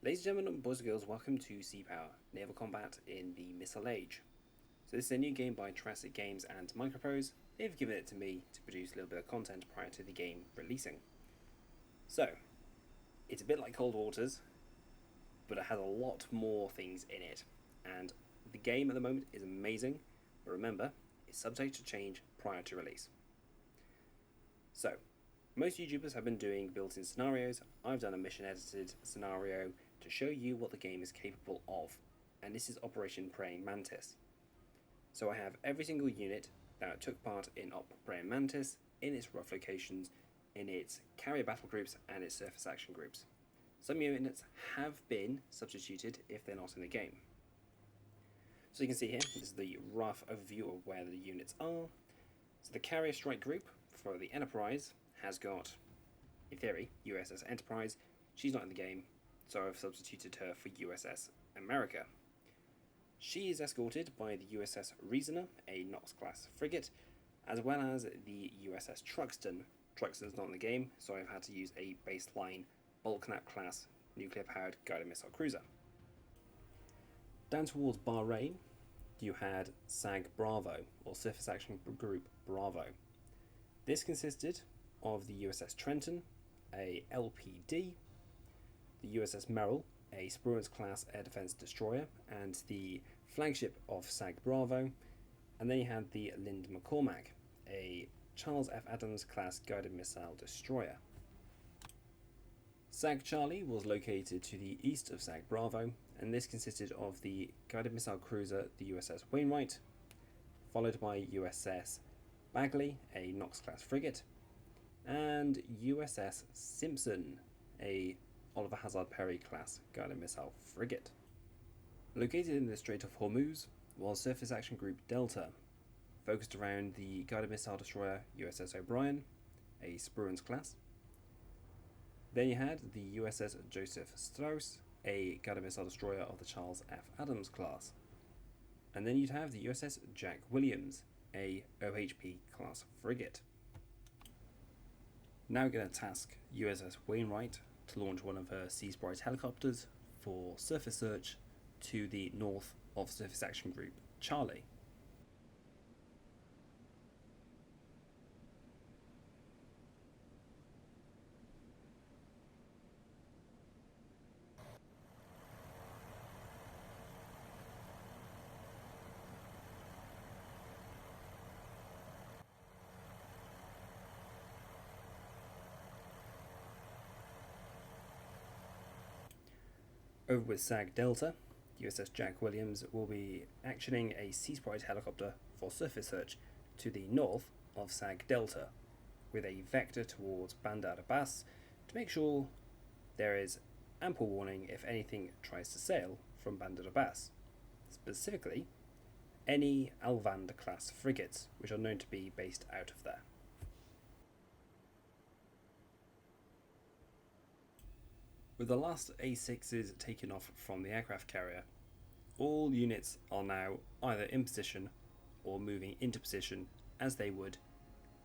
Ladies and gentlemen, boys and girls, welcome to Sea Power, Naval Combat in the Missile Age. So this is a new game by Triassic Games and Microprose. They've given it to me to produce a little bit of content prior to the game releasing. So, it's a bit like Cold Waters, but it has a lot more things in it. And the game at the moment is amazing, but remember, it's subject to change prior to release. So, most YouTubers have been doing built-in scenarios. I've done a mission-edited scenario to show you what the game is capable of, and this is Operation Praying Mantis. So I have every single unit that took part in Op Praying Mantis in its rough locations, in its carrier battle groups and its surface action groups. Some units have been substituted if they're not in the game. So you can see here, this is the rough overview of where the units are. So the carrier strike group for the Enterprise has got, in theory, USS Enterprise. She's not in the game, so I've substituted her for USS America. She is escorted by the USS Reasoner, a Knox-class frigate, as well as the USS Truxtun. Truxtun's not in the game, so I've had to use a baseline Bulknap-class nuclear-powered guided missile cruiser. Down towards Bahrain, you had SAG Bravo, or Surface Action Group Bravo. This consisted of the USS Trenton, a LPD, the USS Merrill, a Spruance-class air defense destroyer, and the flagship of SAG Bravo, and then you had the Lynd McCormack, a Charles F. Adams-class guided missile destroyer. SAG Charlie was located to the east of SAG Bravo, and this consisted of the guided missile cruiser, the USS Wainwright, followed by USS Bagley, a Knox-class frigate, and USS Simpson, a Oliver Hazard Perry-class guided missile frigate. Located in the Strait of Hormuz was Surface Action Group Delta, focused around the guided missile destroyer USS O'Brien, a Spruance class. Then you had the USS Joseph Strauss, a guided missile destroyer of the Charles F. Adams class. And then you'd have the USS Jack Williams, a OHP class frigate. Now we're going to task USS Wainwright to launch one of her Sea Sprite helicopters for surface search to the north of Surface Action Group Charlie. Over with SAG Delta, USS Jack Williams will be actioning a Sea Sprite helicopter for surface search to the north of SAG Delta, with a vector towards Bandar Abbas to make sure there is ample warning if anything tries to sail from Bandar Abbas. Specifically, any Alvand class frigates, which are known to be based out of there. With the last A6s taken off from the aircraft carrier, all units are now either in position or moving into position as they would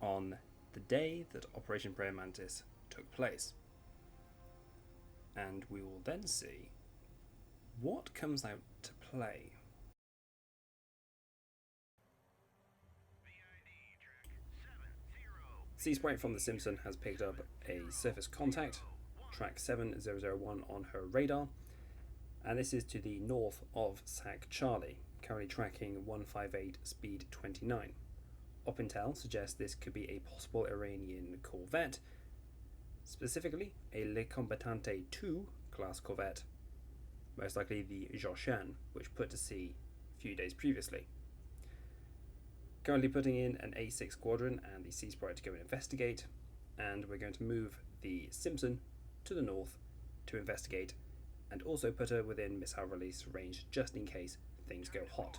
on the day that Operation Praying Mantis took place. And we will then see what comes out to play. Sea Sprite from the Simpson has picked up a surface contact, track 7001 on her radar, and this is to the north of SAG Charlie, currently tracking 158 speed 29. Opintel suggests this could be a possible Iranian corvette, specifically a Le Combattante 2 class corvette, most likely the Joshan, which put to sea a few days previously. Currently putting in an A6 squadron and the Sea Sprite to go and investigate, and we're going to move the Simpson to the north to investigate and also put her within missile release range just in case things go hot.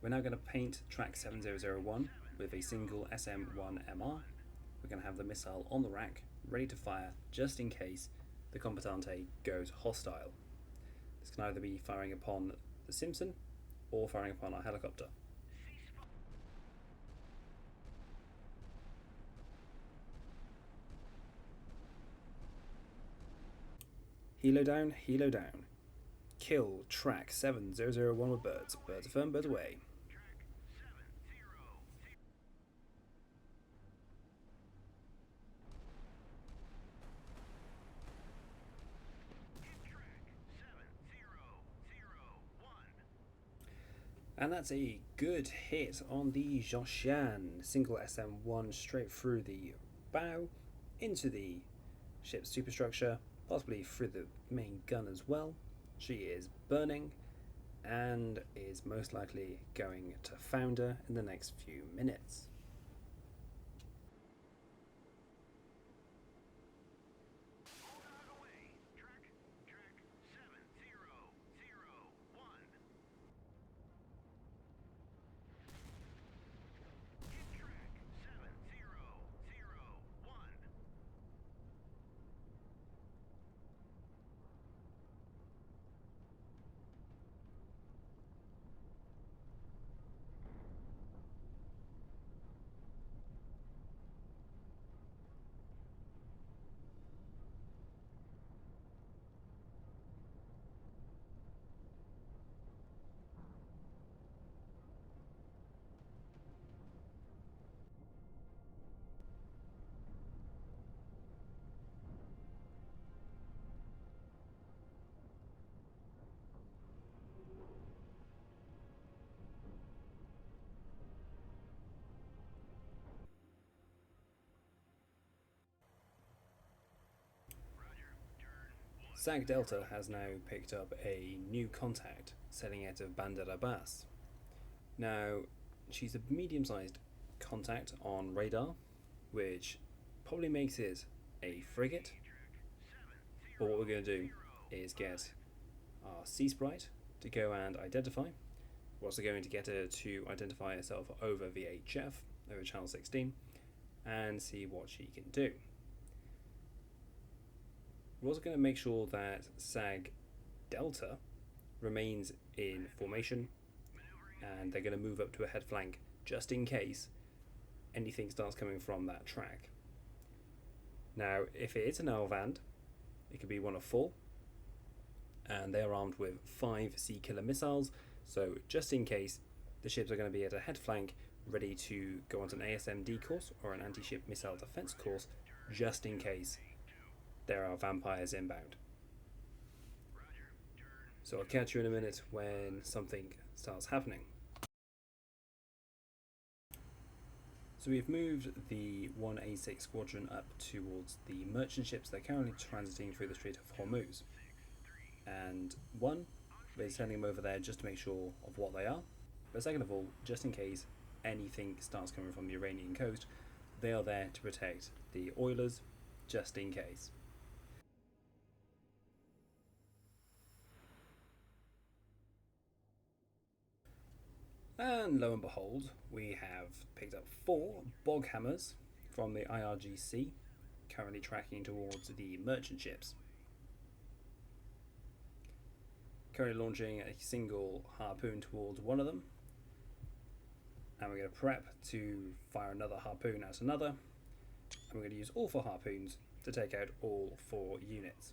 We're now going to paint track 7001 with a single SM-1MR. We're going to have the missile on the rack, ready to fire just in case the combattante goes hostile. This can either be firing upon the Simpson or firing upon our helicopter. Helo down, helo down. Kill track 7001 with birds. Birds affirm, birds away. And that's a good hit on the Zhongshan. Single SM-1 straight through the bow, into the ship's superstructure, possibly through the main gun as well. She is burning and is most likely going to founder in the next few minutes. SAG Delta has now picked up a new contact sailing out of Bandar Abbas. Now, she's a medium-sized contact on radar, which probably makes it a frigate. But what we're going to do is get our Sea Sprite to go and identify. We're also going to get her to identify herself over VHF, over channel 16, and see what she can do. We're also going to make sure that SAG Delta remains in formation, and they're going to move up to a head flank just in case anything starts coming from that track. Now, if it is an Alvand, it could be one of 4, and they are armed with 5 Sea Killer missiles, so just in case, the ships are going to be at a head flank ready to go onto an ASMD course or an anti-ship missile defense course, just in case there are vampires inbound. So I'll catch you in a minute when something starts happening. So we've moved the 1A6 squadron up towards the merchant ships that are currently transiting through the Strait of Hormuz. And one, we're sending them over there just to make sure of what they are. But second of all, just in case anything starts coming from the Iranian coast, they are there to protect the oilers, just in case. And lo and behold, we have picked up 4 bog hammers from the IRGC, currently tracking towards the merchant ships. Currently launching a single harpoon towards one of them, and we're going to prep to fire another harpoon at another, and we're going to use all 4 harpoons to take out all 4 units.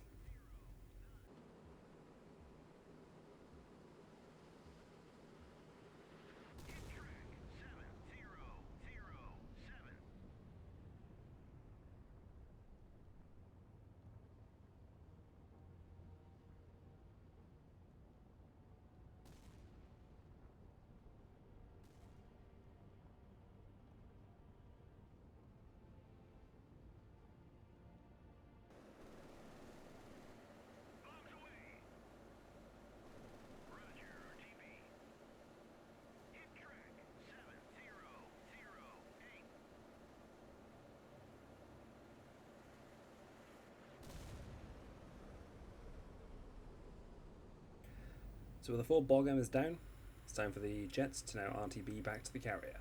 So with the 4 bog hammers down, it's time for the jets to now RTB back to the carrier.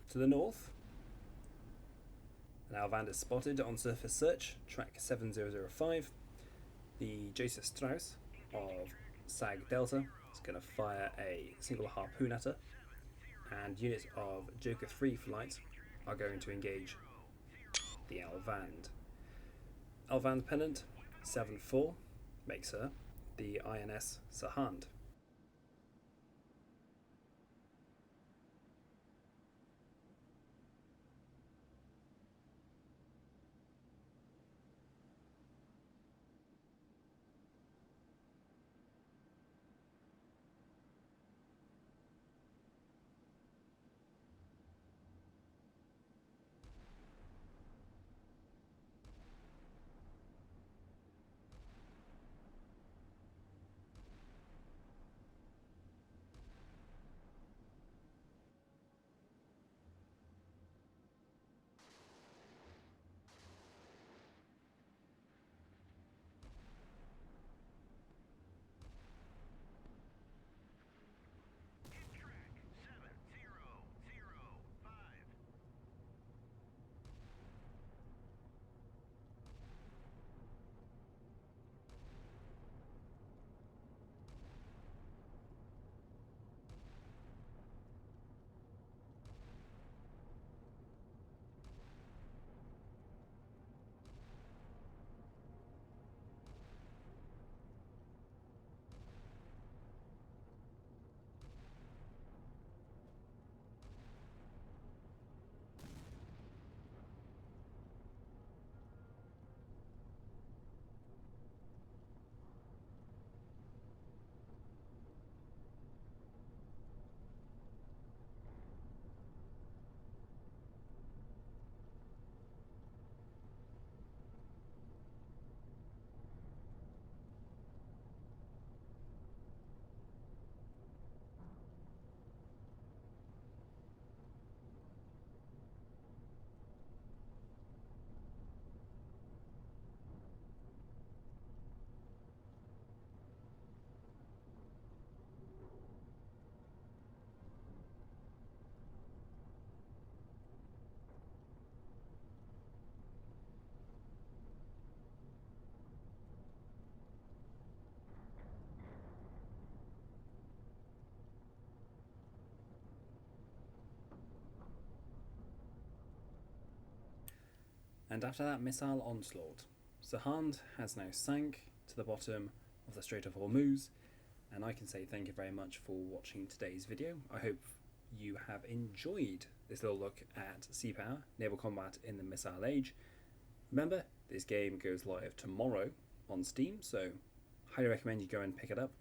To the north, an Alvand is spotted on surface search, track 7005. The Joseph Strauss of SAG Delta is going to fire a single harpoon at her, and units of Joker 3 flight are going to engage the Alvand. Alvand pennant 7-4 makes her the INS Sahand. And after that missile onslaught, Sahand has now sank to the bottom of the Strait of Hormuz, and I can say thank you very much for watching today's video. I hope you have enjoyed this little look at sea power, naval combat in the missile age. Remember, this game goes live tomorrow on Steam, so highly recommend you go and pick it up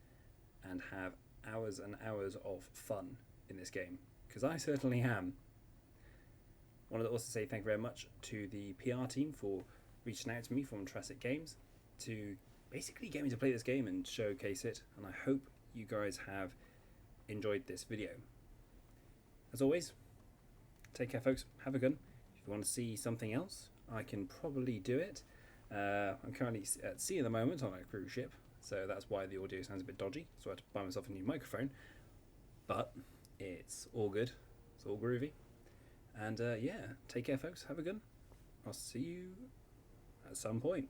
and have hours and hours of fun in this game, because I certainly am. I wanted to also say thank you very much to the PR team for reaching out to me from Triassic Games to basically get me to play this game and showcase it, and I hope you guys have enjoyed this video. As always, take care folks, have a good one. If you want to see something else, I can probably do it. I'm currently at sea at the moment on a cruise ship, so that's why the audio sounds a bit dodgy, so I had to buy myself a new microphone, but it's all good, it's all groovy. And yeah, take care folks, have a good one. I'll see you at some point.